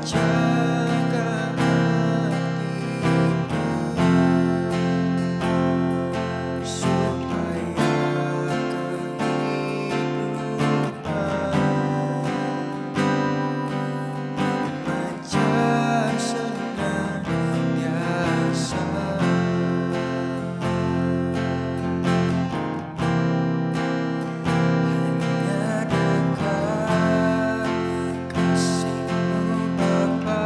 Hanya dekat kasihmu Bapa.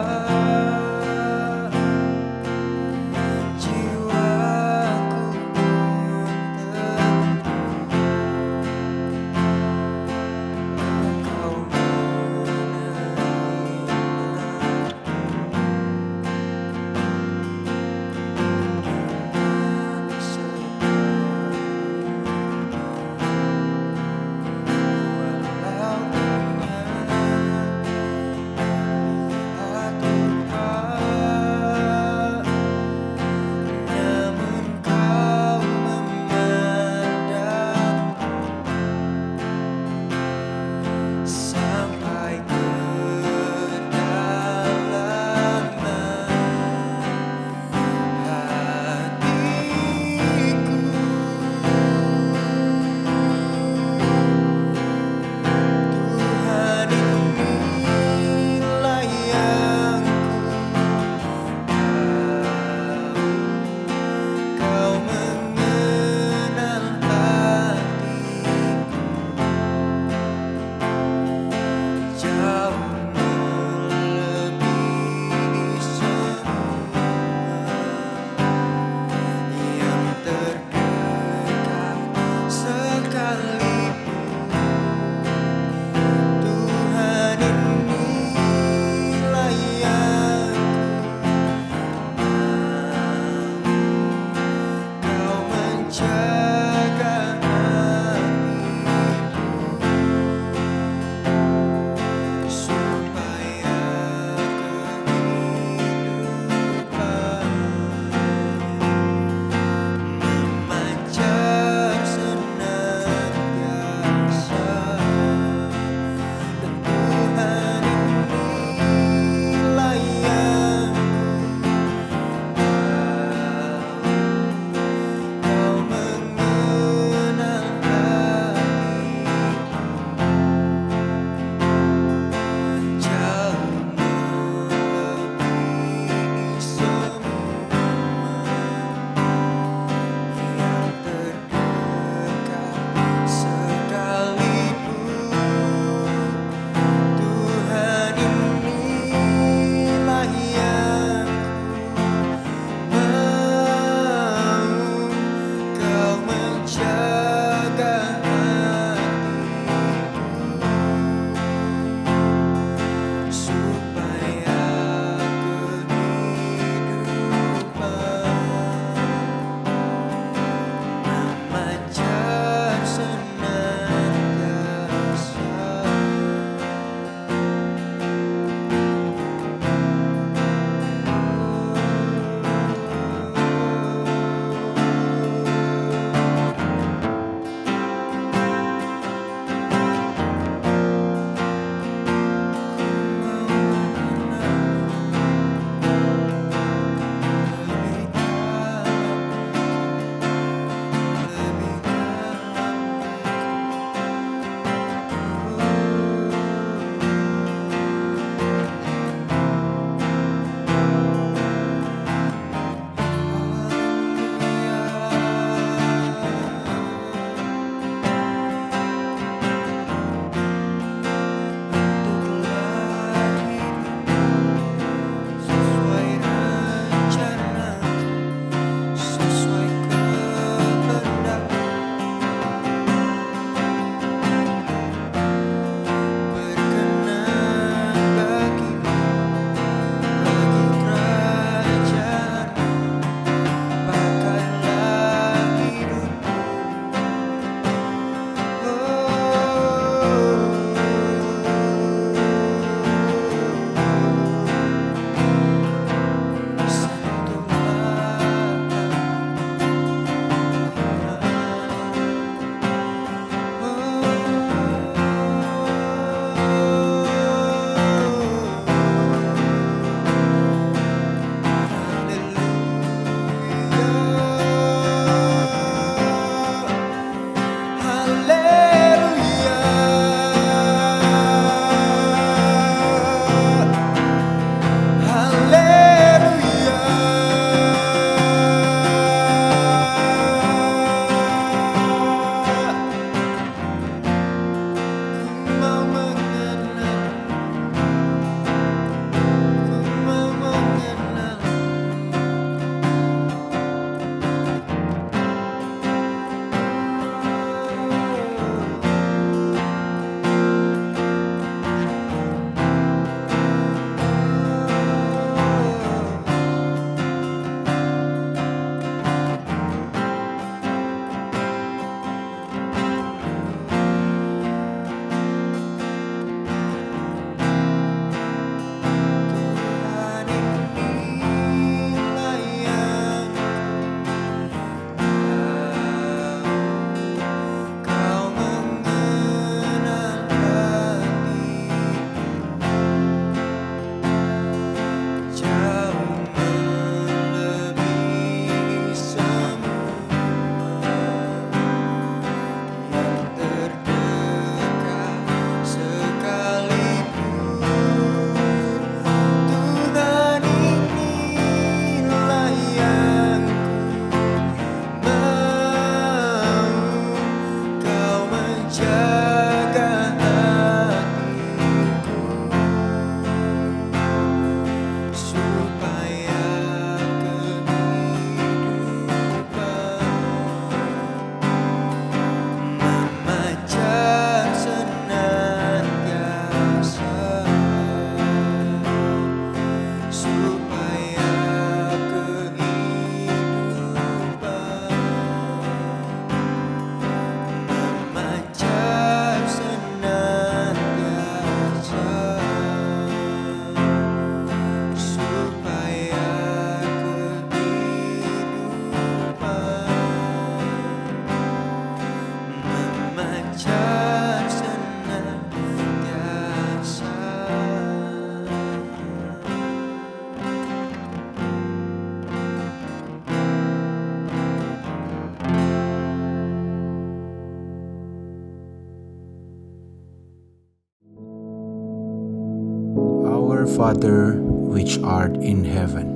Father which art in heaven,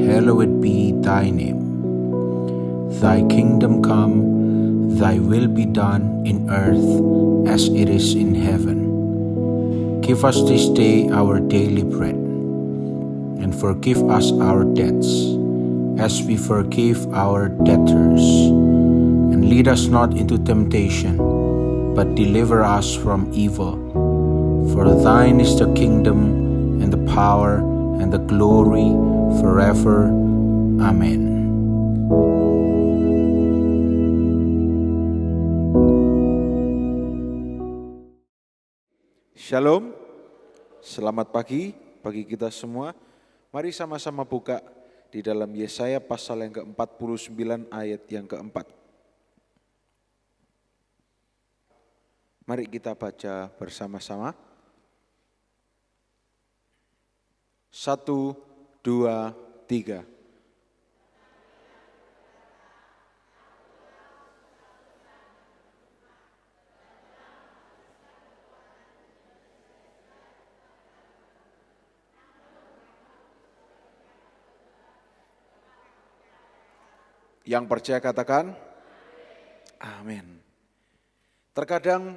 hallowed be thy name. Thy kingdom come, thy will be done in earth as it is in heaven. Give us this day our daily bread, and forgive us our debts, as we forgive our debtors. And lead us not into temptation, but deliver us from evil. For thine is the kingdom, and the power, and the glory, forever. Amen. Shalom, selamat pagi bagi kita semua. Mari sama-sama buka di dalam Yesaya pasal yang ke-49 ayat yang keempat. Mari kita baca bersama-sama. 1, 2, 3. Yang percaya katakan, amin. Terkadang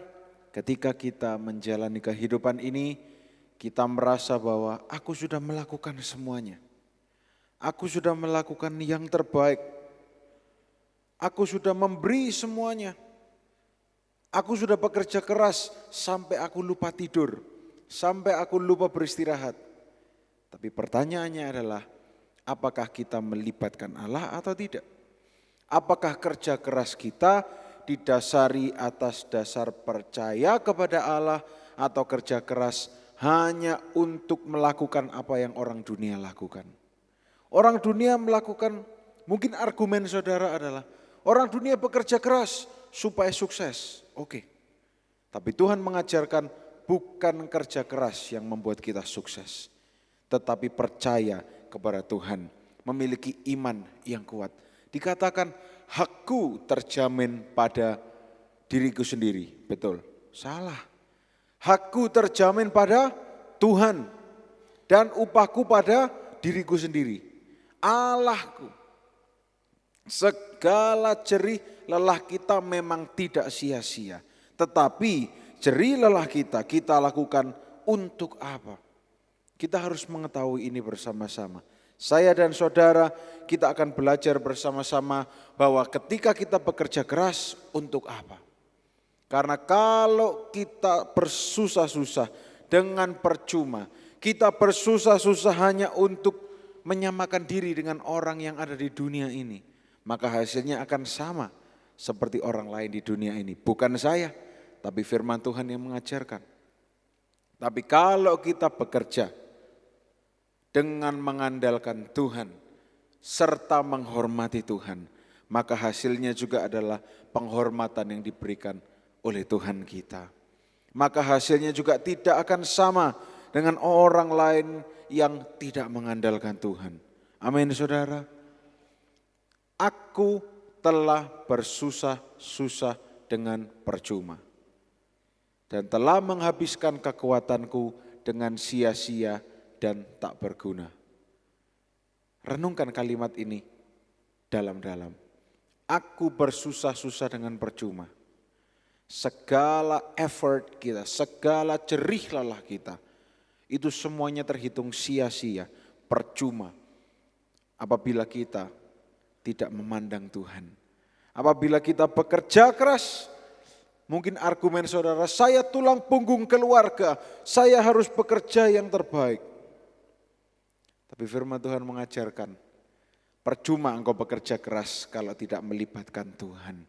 ketika kita menjalani kehidupan ini, kita merasa bahwa aku sudah melakukan semuanya. Aku sudah melakukan yang terbaik. Aku sudah memberi semuanya. Aku sudah bekerja keras sampai aku lupa tidur, sampai aku lupa beristirahat. Tapi pertanyaannya adalah, apakah kita melibatkan Allah atau tidak? Apakah kerja keras kita didasari atas dasar percaya kepada Allah atau kerja keras hanya untuk melakukan apa yang orang dunia lakukan? Orang dunia melakukan, mungkin argumen saudara adalah, orang dunia bekerja keras supaya sukses. Oke. Tapi Tuhan mengajarkan bukan kerja keras yang membuat kita sukses, tetapi percaya kepada Tuhan, memiliki iman yang kuat. Dikatakan hakku terjamin pada diriku sendiri. Betul? Salah. Hakku terjamin pada Tuhan dan upahku pada diriku sendiri. Allahku. Segala jerih lelah kita memang tidak sia-sia. Tetapi jerih lelah kita lakukan untuk apa? Kita harus mengetahui ini bersama-sama. Saya dan saudara, kita akan belajar bersama-sama bahwa ketika kita bekerja keras, untuk apa? Karena kalau kita bersusah-susah dengan percuma, kita bersusah-susah hanya untuk menyamakan diri dengan orang yang ada di dunia ini, maka hasilnya akan sama seperti orang lain di dunia ini. Bukan saya, tapi firman Tuhan yang mengajarkan. Tapi kalau kita bekerja dengan mengandalkan Tuhan serta menghormati Tuhan, maka hasilnya juga adalah penghormatan yang diberikan oleh Tuhan kita. Maka hasilnya juga tidak akan sama dengan orang lain yang tidak mengandalkan Tuhan. Amin saudara. Aku telah bersusah-susah dengan percuma dan telah menghabiskan kekuatanku dengan sia-sia dan tak berguna. Renungkan kalimat ini dalam-dalam. Aku bersusah-susah dengan percuma. Segala effort kita, segala jerih lelah kita, itu semuanya terhitung sia-sia, percuma. Apabila kita tidak memandang Tuhan. Apabila kita bekerja keras, mungkin argumen saudara, saya tulang punggung keluarga, saya harus bekerja yang terbaik. Tapi firman Tuhan mengajarkan, percuma engkau bekerja keras kalau tidak melibatkan Tuhan.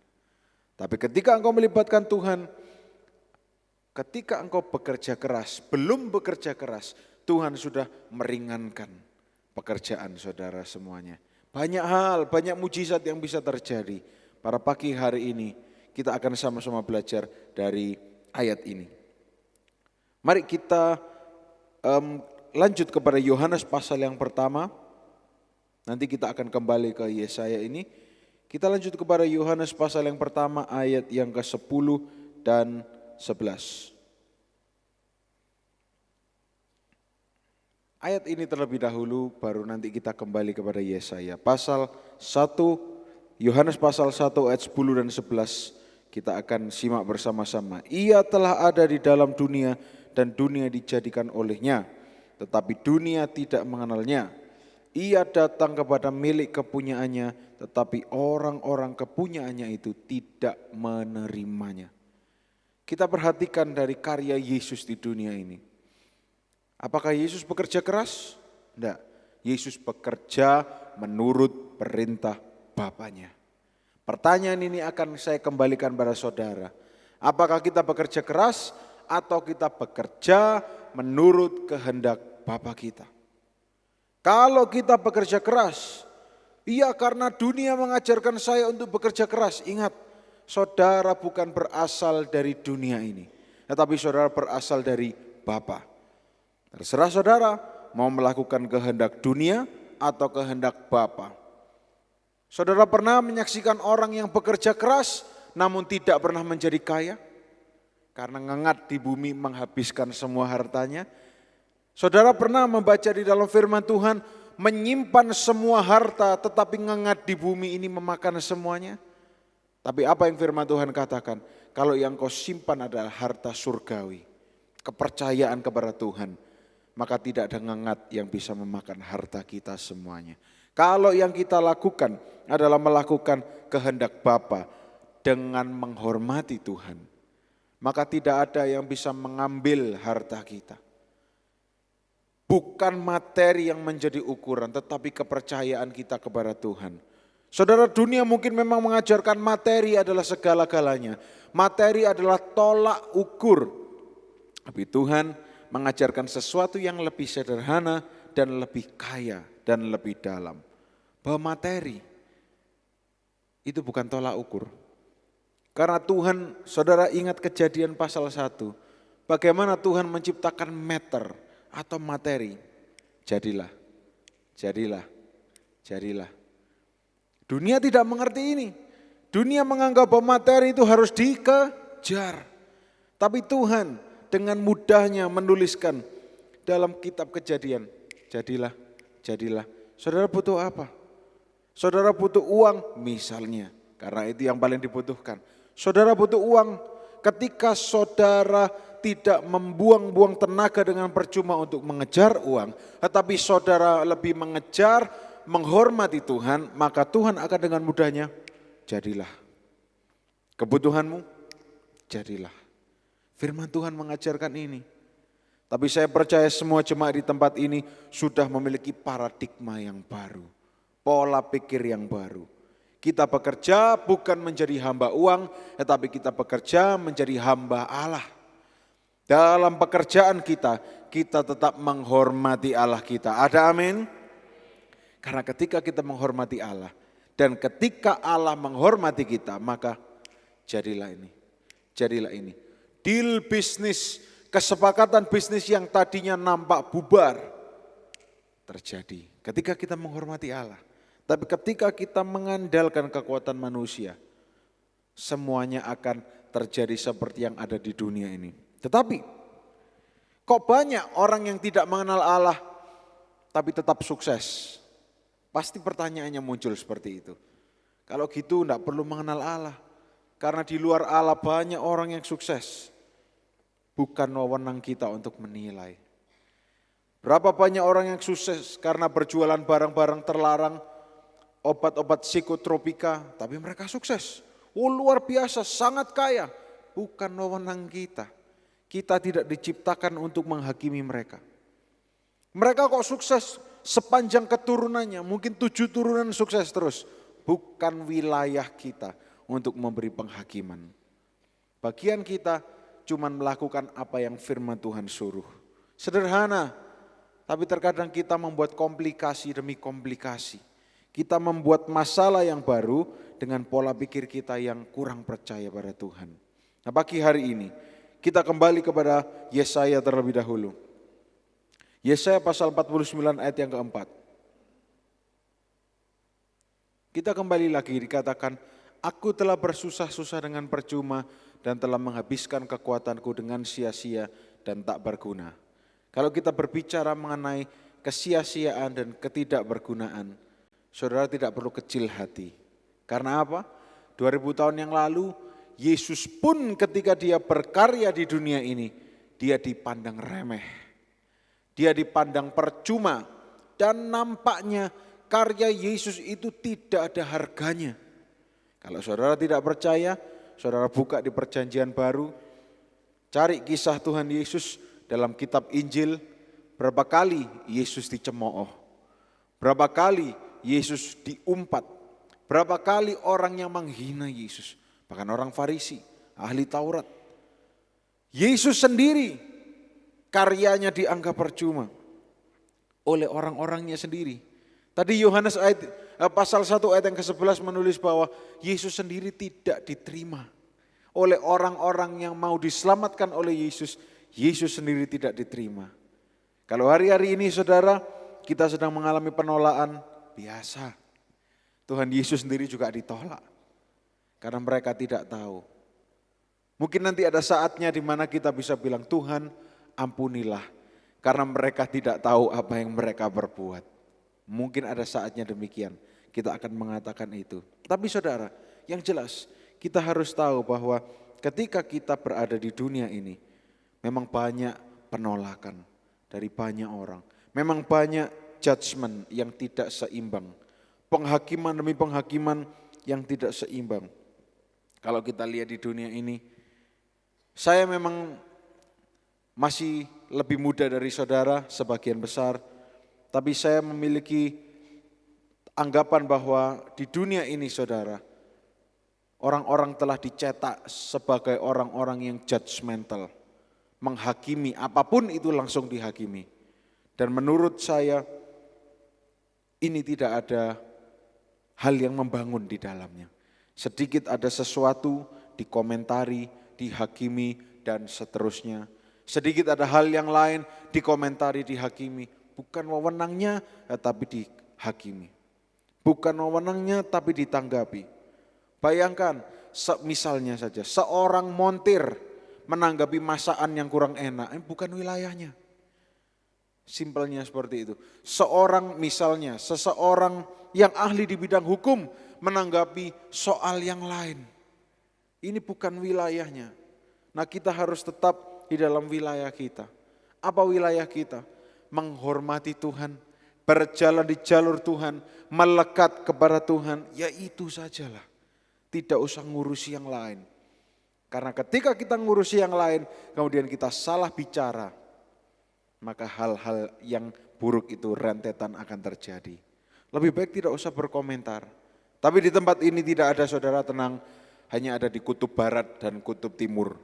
Tapi ketika engkau melibatkan Tuhan, ketika engkau bekerja keras, belum bekerja keras, Tuhan sudah meringankan pekerjaan saudara semuanya. Banyak hal, banyak mujizat yang bisa terjadi. Pada pagi hari ini kita akan sama-sama belajar dari ayat ini. Mari kita lanjut kepada Yohanes pasal yang pertama. Nanti kita akan kembali ke Yesaya ini. Kita lanjut kepada Yohanes pasal yang pertama ayat yang ke-10 dan 11. Ayat ini terlebih dahulu, baru nanti kita kembali kepada Yesaya. Pasal 1, Yohanes pasal 1 ayat 10 dan 11, kita akan simak bersama-sama. Ia telah ada di dalam dunia dan dunia dijadikan olehnya, tetapi dunia tidak mengenalnya. Ia datang kepada milik kepunyaannya, tetapi orang-orang kepunyaannya itu tidak menerimanya. Kita perhatikan dari karya Yesus di dunia ini. Apakah Yesus bekerja keras? Tidak. Yesus bekerja menurut perintah Bapaknya. Pertanyaan ini akan saya kembalikan pada saudara. Apakah kita bekerja keras atau kita bekerja menurut kehendak Bapa kita? Kalau kita bekerja keras, iya karena dunia mengajarkan saya untuk bekerja keras. Ingat, saudara bukan berasal dari dunia ini, tetapi saudara berasal dari Bapa. Terserah saudara mau melakukan kehendak dunia atau kehendak Bapa. Saudara pernah menyaksikan orang yang bekerja keras namun tidak pernah menjadi kaya? Karena ngengat di bumi menghabiskan semua hartanya. Saudara pernah membaca di dalam firman Tuhan, menyimpan semua harta tetapi ngengat di bumi ini memakan semuanya? Tapi apa yang firman Tuhan katakan? Kalau yang kau simpan adalah harta surgawi, kepercayaan kepada Tuhan, maka tidak ada ngengat yang bisa memakan harta kita semuanya. Kalau yang kita lakukan adalah melakukan kehendak Bapa dengan menghormati Tuhan, maka tidak ada yang bisa mengambil harta kita. Bukan materi yang menjadi ukuran, tetapi kepercayaan kita kepada Tuhan. Saudara, dunia mungkin memang mengajarkan materi adalah segala-galanya. Materi adalah tolak ukur. Tapi Tuhan mengajarkan sesuatu yang lebih sederhana dan lebih kaya dan lebih dalam. Bahwa materi itu bukan tolak ukur. Karena Tuhan, saudara ingat Kejadian pasal 1. Bagaimana Tuhan menciptakan meter atau materi. Jadilah, jadilah, jadilah. Dunia tidak mengerti ini. Dunia menganggap bahwa materi itu harus dikejar. Tapi Tuhan dengan mudahnya menuliskan dalam kitab Kejadian, jadilah, jadilah. Saudara butuh apa? Saudara butuh uang misalnya, karena itu yang paling dibutuhkan. Saudara butuh uang ketika saudara tidak membuang-buang tenaga dengan percuma untuk mengejar uang, tetapi saudara lebih mengejar, menghormati Tuhan, maka Tuhan akan dengan mudahnya, jadilah. Kebutuhanmu, jadilah. Firman Tuhan mengajarkan ini. Tapi saya percaya semua jemaat di tempat ini sudah memiliki paradigma yang baru. Pola pikir yang baru. Kita bekerja bukan menjadi hamba uang, tetapi kita bekerja menjadi hamba Allah. Dalam pekerjaan kita, kita tetap menghormati Allah kita. Ada amin? Karena ketika kita menghormati Allah, dan ketika Allah menghormati kita, maka jadilah ini. Jadilah ini. Deal bisnis, kesepakatan bisnis yang tadinya nampak bubar terjadi ketika kita menghormati Allah. Tapi ketika kita mengandalkan kekuatan manusia, semuanya akan terjadi seperti yang ada di dunia ini. Tetapi kok banyak orang yang tidak mengenal Allah tapi tetap sukses? Pasti pertanyaannya muncul seperti itu. Kalau gitu enggak perlu mengenal Allah. Karena di luar Allah banyak orang yang sukses. Bukan wewenang kita untuk menilai. Berapa banyak orang yang sukses karena berjualan barang-barang terlarang, obat-obat psikotropika, tapi mereka sukses. Oh luar biasa, sangat kaya. Bukan wewenang kita. Kita tidak diciptakan untuk menghakimi mereka. Mereka kok sukses sepanjang keturunannya, mungkin 7 turunan sukses terus. Bukan wilayah kita untuk memberi penghakiman. Bagian kita cuma melakukan apa yang firman Tuhan suruh. Sederhana, tapi terkadang kita membuat komplikasi demi komplikasi. Kita membuat masalah yang baru dengan pola pikir kita yang kurang percaya pada Tuhan. Nah pagi hari ini, kita kembali kepada Yesaya terlebih dahulu. Yesaya pasal 49 ayat yang keempat. Kita kembali lagi dikatakan, aku telah bersusah-susah dengan percuma dan telah menghabiskan kekuatanku dengan sia-sia dan tak berguna. Kalau kita berbicara mengenai kesia-siaan dan ketidakbergunaan, saudara tidak perlu kecil hati. Karena apa? 2000 tahun yang lalu, Yesus pun ketika dia berkarya di dunia ini, dia dipandang remeh. Dia dipandang percuma dan nampaknya karya Yesus itu tidak ada harganya. Kalau saudara tidak percaya, saudara buka di Perjanjian Baru, cari kisah Tuhan Yesus dalam kitab Injil, berapa kali Yesus dicemooh, berapa kali Yesus diumpat, berapa kali orang yang menghina Yesus, bahkan orang Farisi, ahli Taurat. Yesus sendiri karyanya dianggap percuma oleh orang-orangnya sendiri. Tadi Yohanes pasal 1 ayat yang ke-11 menulis bahwa Yesus sendiri tidak diterima oleh orang-orang yang mau diselamatkan oleh Yesus. Yesus sendiri tidak diterima. Kalau hari-hari ini saudara kita sedang mengalami penolakan, biasa. Tuhan Yesus sendiri juga ditolak karena mereka tidak tahu. Mungkin nanti ada saatnya di mana kita bisa bilang, Tuhan ampunilah, karena mereka tidak tahu apa yang mereka berbuat. Mungkin ada saatnya demikian, kita akan mengatakan itu. Tapi saudara, yang jelas kita harus tahu bahwa ketika kita berada di dunia ini, memang banyak penolakan dari banyak orang. Memang banyak judgement yang tidak seimbang. Penghakiman demi penghakiman yang tidak seimbang. Kalau kita lihat di dunia ini, saya memang masih lebih muda dari saudara sebagian besar, tapi saya memiliki anggapan bahwa di dunia ini saudara, orang-orang telah dicetak sebagai orang-orang yang judgmental, menghakimi apapun itu langsung dihakimi. Dan menurut saya ini tidak ada hal yang membangun di dalamnya. Sedikit ada sesuatu dikomentari, dihakimi dan seterusnya. Sedikit ada hal yang lain dikomentari, dihakimi. Bukan wewenangnya tapi dihakimi. Bukan wewenangnya tapi ditanggapi. Bayangkan misalnya saja seorang montir menanggapi masakan yang kurang enak, bukan wilayahnya. Simpelnya seperti itu. Seseorang yang ahli di bidang hukum menanggapi soal yang lain. Ini bukan wilayahnya. Nah, kita harus tetap di dalam wilayah kita. Apa wilayah kita? Menghormati Tuhan, berjalan di jalur Tuhan, melekat kepada Tuhan, ya itu sajalah. Tidak usah ngurusi yang lain. Karena ketika kita ngurusi yang lain, kemudian kita salah bicara, maka hal-hal yang buruk itu rentetan akan terjadi. Lebih baik tidak usah berkomentar. Tapi di tempat ini tidak ada saudara tenang, hanya ada di kutub barat dan kutub timur.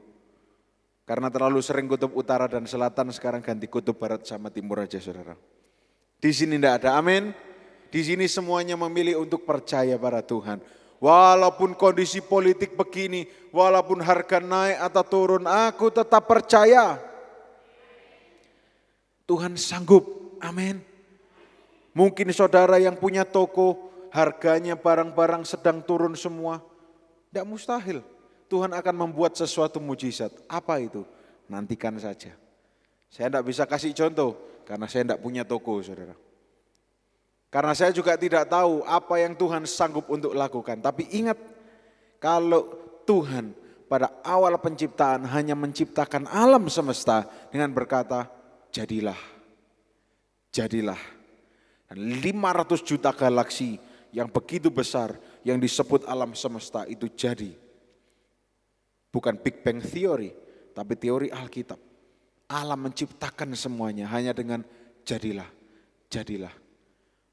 Karena terlalu sering kutub utara dan selatan, sekarang ganti kutub barat sama timur aja saudara. Di sini tidak ada, amin. Di sini semuanya memilih untuk percaya pada Tuhan. Walaupun kondisi politik begini, walaupun harga naik atau turun, aku tetap percaya. Tuhan sanggup, amin. Mungkin saudara yang punya toko, harganya barang-barang sedang turun semua. Tidak mustahil, Tuhan akan membuat sesuatu mujizat. Apa itu? Nantikan saja. Saya tidak bisa kasih contoh, karena saya tidak punya toko saudara. Karena saya juga tidak tahu apa yang Tuhan sanggup untuk lakukan. Tapi ingat, kalau Tuhan pada awal penciptaan hanya menciptakan alam semesta dengan berkata, jadilah, jadilah. Dan 500 juta galaksi yang begitu besar yang disebut alam semesta itu jadi. Bukan Big Bang Theory, tapi teori Alkitab. Alam menciptakan semuanya hanya dengan jadilah, jadilah.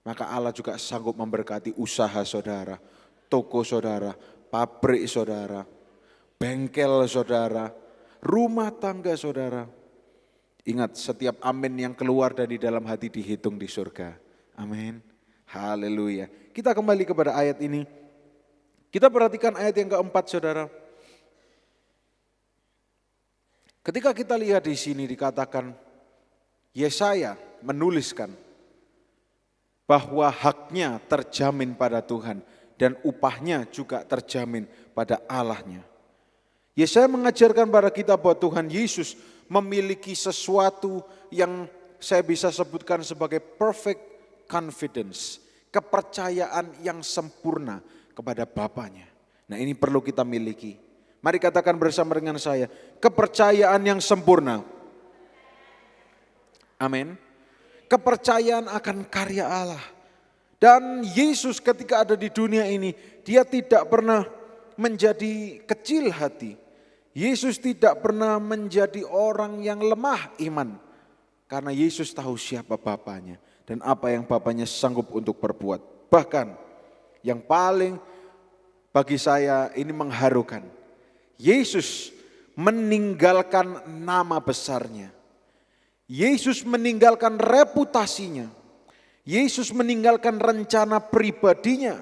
Maka Allah juga sanggup memberkati usaha saudara, toko saudara, pabrik saudara, bengkel saudara, rumah tangga saudara. Ingat, setiap amin yang keluar dari dalam hati dihitung di surga. Amin. Haleluya. Kita kembali kepada ayat ini. Kita perhatikan ayat yang keempat saudara. Ketika kita lihat di sini dikatakan, Yesaya menuliskan bahwa haknya terjamin pada Tuhan dan upahnya juga terjamin pada Allahnya. Yesaya mengajarkan pada kita bahwa Tuhan Yesus memiliki sesuatu yang saya bisa sebutkan sebagai perfect confidence, kepercayaan yang sempurna kepada Bapaknya. Nah, ini perlu kita miliki. Mari katakan bersama dengan saya, kepercayaan yang sempurna. Amin. Kepercayaan akan karya Allah. Dan Yesus ketika ada di dunia ini, dia tidak pernah menjadi kecil hati. Yesus tidak pernah menjadi orang yang lemah iman. Karena Yesus tahu siapa Bapaknya dan apa yang Bapaknya sanggup untuk berbuat. Bahkan yang paling bagi saya ini mengharukan. Yesus meninggalkan nama besarnya. Yesus meninggalkan reputasinya. Yesus meninggalkan rencana pribadinya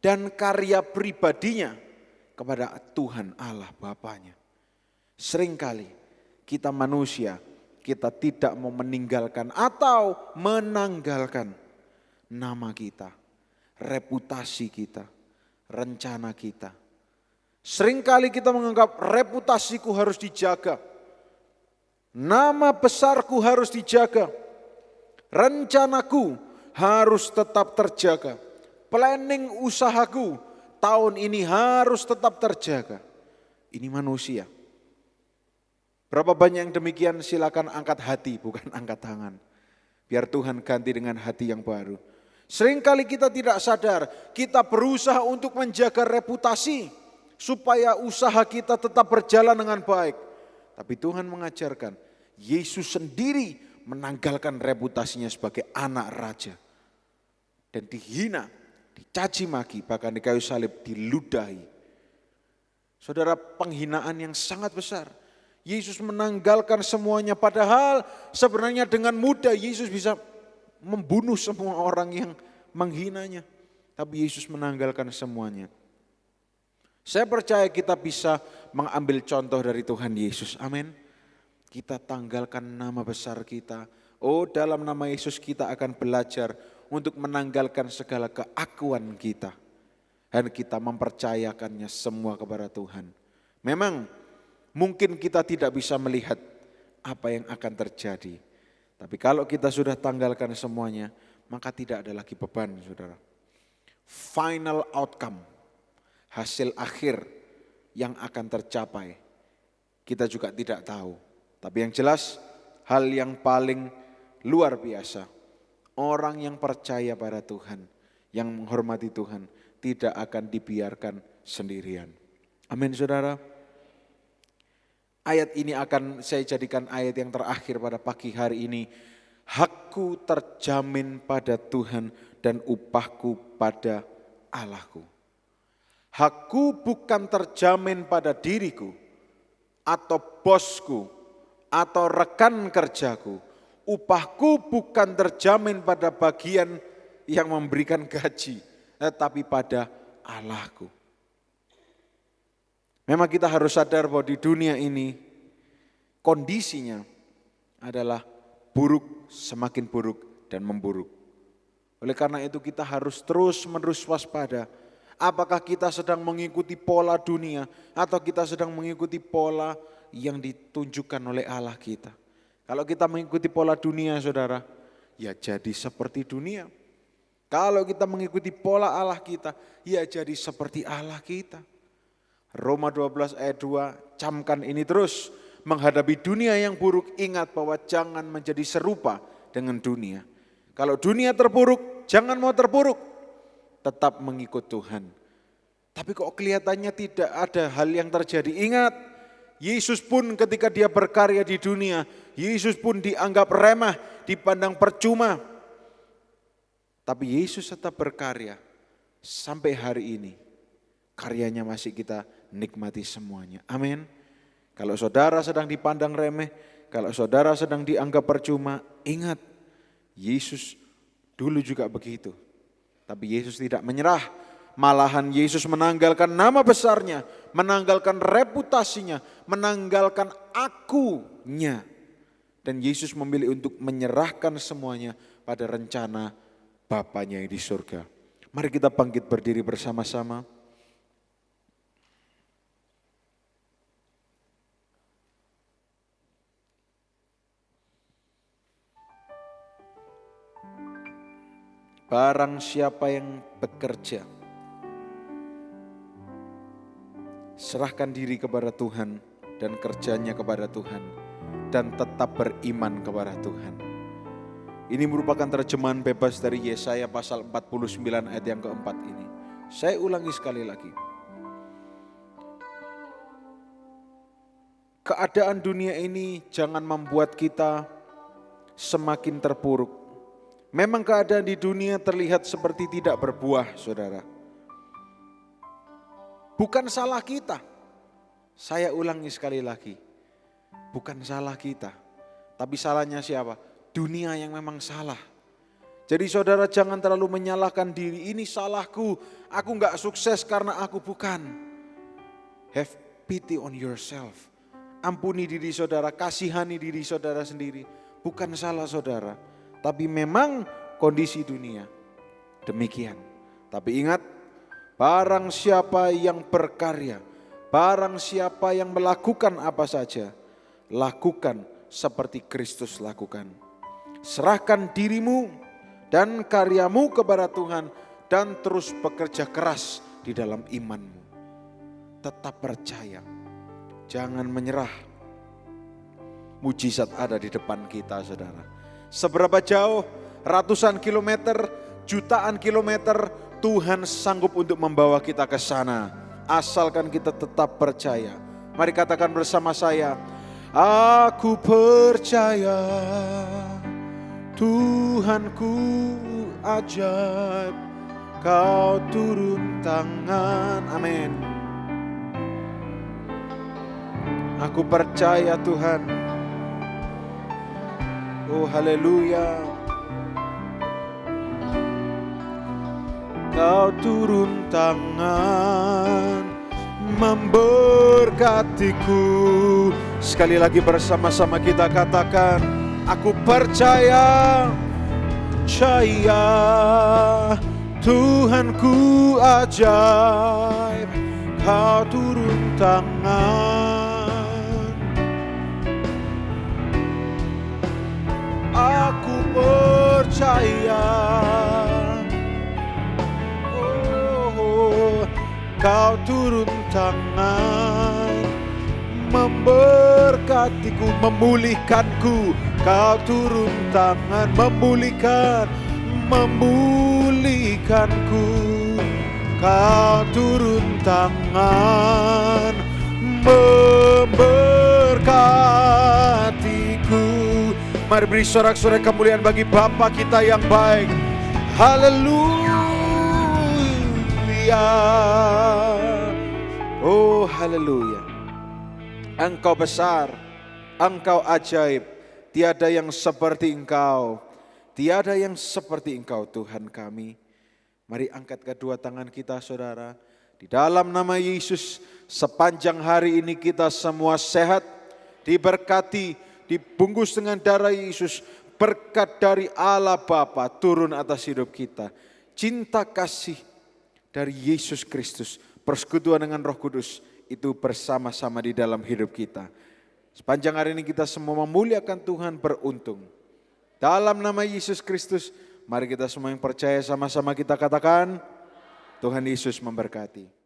dan karya pribadinya kepada Tuhan Allah Bapaknya. Seringkali kita manusia, kita tidak mau meninggalkan atau menanggalkan nama kita, reputasi kita, rencana kita. Seringkali kita menganggap reputasiku harus dijaga, nama besarku harus dijaga, rencanaku harus tetap terjaga. Planning usahaku tahun ini harus tetap terjaga. Ini manusia. Berapa banyak yang demikian, silakan angkat hati bukan angkat tangan. Biar Tuhan ganti dengan hati yang baru. Seringkali kita tidak sadar, kita berusaha untuk menjaga reputasi supaya usaha kita tetap berjalan dengan baik. Tapi Tuhan mengajarkan, Yesus sendiri menanggalkan reputasinya sebagai anak raja. Dan dihina, dicaci maki, bahkan di kayu salib diludahi. Saudara, penghinaan yang sangat besar. Yesus menanggalkan semuanya, padahal sebenarnya dengan mudah Yesus bisa membunuh semua orang yang menghinanya. Tapi Yesus menanggalkan semuanya. Saya percaya kita bisa mengambil contoh dari Tuhan Yesus. Amin. Kita tanggalkan nama besar kita. Oh, dalam nama Yesus kita akan belajar untuk menanggalkan segala keakuan kita. Dan kita mempercayakannya semua kepada Tuhan. Memang mungkin kita tidak bisa melihat apa yang akan terjadi. Tapi kalau kita sudah tanggalkan semuanya, maka tidak ada lagi beban, saudara. Final outcome, hasil akhir yang akan tercapai, kita juga tidak tahu. Tapi yang jelas, hal yang paling luar biasa, orang yang percaya pada Tuhan, yang menghormati Tuhan, tidak akan dibiarkan sendirian. Amin, saudara. Ayat ini akan saya jadikan ayat yang terakhir pada pagi hari ini. Hakku terjamin pada Tuhan dan upahku pada Allahku. Hakku bukan terjamin pada diriku atau bosku atau rekan kerjaku. Upahku bukan terjamin pada bagian yang memberikan gaji, tetapi pada Allahku. Memang kita harus sadar bahwa di dunia ini kondisinya adalah buruk, semakin buruk dan memburuk. Oleh karena itu kita harus terus-menerus waspada. Apakah kita sedang mengikuti pola dunia atau kita sedang mengikuti pola yang ditunjukkan oleh Allah kita. Kalau kita mengikuti pola dunia, saudara, ya jadi seperti dunia. Kalau kita mengikuti pola Allah kita, ya jadi seperti Allah kita. Roma 12 ayat 2, camkan ini terus. Menghadapi dunia yang buruk, ingat bahwa jangan menjadi serupa dengan dunia. Kalau dunia terpuruk, jangan mau terpuruk. Tetap mengikut Tuhan. Tapi kok kelihatannya tidak ada hal yang terjadi. Ingat, Yesus pun ketika dia berkarya di dunia, Yesus pun dianggap remeh, dipandang percuma. Tapi Yesus tetap berkarya sampai hari ini. Karyanya masih kita nikmati semuanya. Amin. Kalau saudara sedang dipandang remeh, kalau saudara sedang dianggap percuma, ingat Yesus dulu juga begitu. Tapi Yesus tidak menyerah. Malahan Yesus menanggalkan nama besarnya, menanggalkan reputasinya, menanggalkan akunya. Dan Yesus memilih untuk menyerahkan semuanya pada rencana Bapaknya yang di surga. Mari kita bangkit berdiri bersama-sama. Barang siapa yang bekerja, serahkan diri kepada Tuhan dan kerjanya kepada Tuhan, dan tetap beriman kepada Tuhan. Ini merupakan terjemahan bebas dari Yesaya pasal 49 ayat yang keempat ini. Saya ulangi sekali lagi. Keadaan dunia ini jangan membuat kita semakin terpuruk. Memang keadaan di dunia terlihat seperti tidak berbuah, saudara. Bukan salah kita. Saya ulangi sekali lagi. Bukan salah kita. Tapi salahnya siapa? Dunia yang memang salah. Jadi saudara jangan terlalu menyalahkan diri. Ini salahku. Aku gak sukses karena aku bukan. Have pity on yourself. Ampuni diri saudara. Kasihani diri saudara sendiri. Bukan salah saudara. Tapi memang kondisi dunia demikian. Tapi ingat, barang siapa yang berkarya, barang siapa yang melakukan apa saja, lakukan seperti Kristus lakukan. Serahkan dirimu dan karyamu kepada Tuhan dan terus bekerja keras di dalam imanmu. Tetap percaya, jangan menyerah. Mujizat ada di depan kita, saudara. Seberapa jauh, ratusan kilometer, jutaan kilometer, Tuhan sanggup untuk membawa kita ke sana. Asalkan kita tetap percaya. Mari katakan bersama saya, aku percaya Tuhanku ajaib, Kau turun tangan. Amin. Aku percaya Tuhan. Oh haleluya. Kau turun tangan memberkatiku. Sekali lagi bersama-sama kita katakan, aku percaya, percaya Tuhanku ajaib, Kau turun tangan. Aku percaya, oh, Kau turun tangan memberkatiku, memulihkanku. Kau turun tangan memulihkanku. Kau turun tangan memberkatiku. Mari beri sorak-sorai kemuliaan bagi Bapa kita yang baik. Haleluya. Oh haleluya. Engkau besar, Engkau ajaib. Tiada yang seperti Engkau. Tiada yang seperti Engkau Tuhan kami. Mari angkat kedua tangan kita saudara. Di dalam nama Yesus, sepanjang hari ini kita semua sehat, diberkati, dibungkus dengan darah Yesus. Berkat dari Allah Bapa turun atas hidup kita. Cinta kasih dari Yesus Kristus, persekutuan dengan Roh Kudus itu bersama-sama di dalam hidup kita. Sepanjang hari ini kita semua memuliakan Tuhan, beruntung. Dalam nama Yesus Kristus, mari kita semua yang percaya sama-sama kita katakan, Tuhan Yesus memberkati.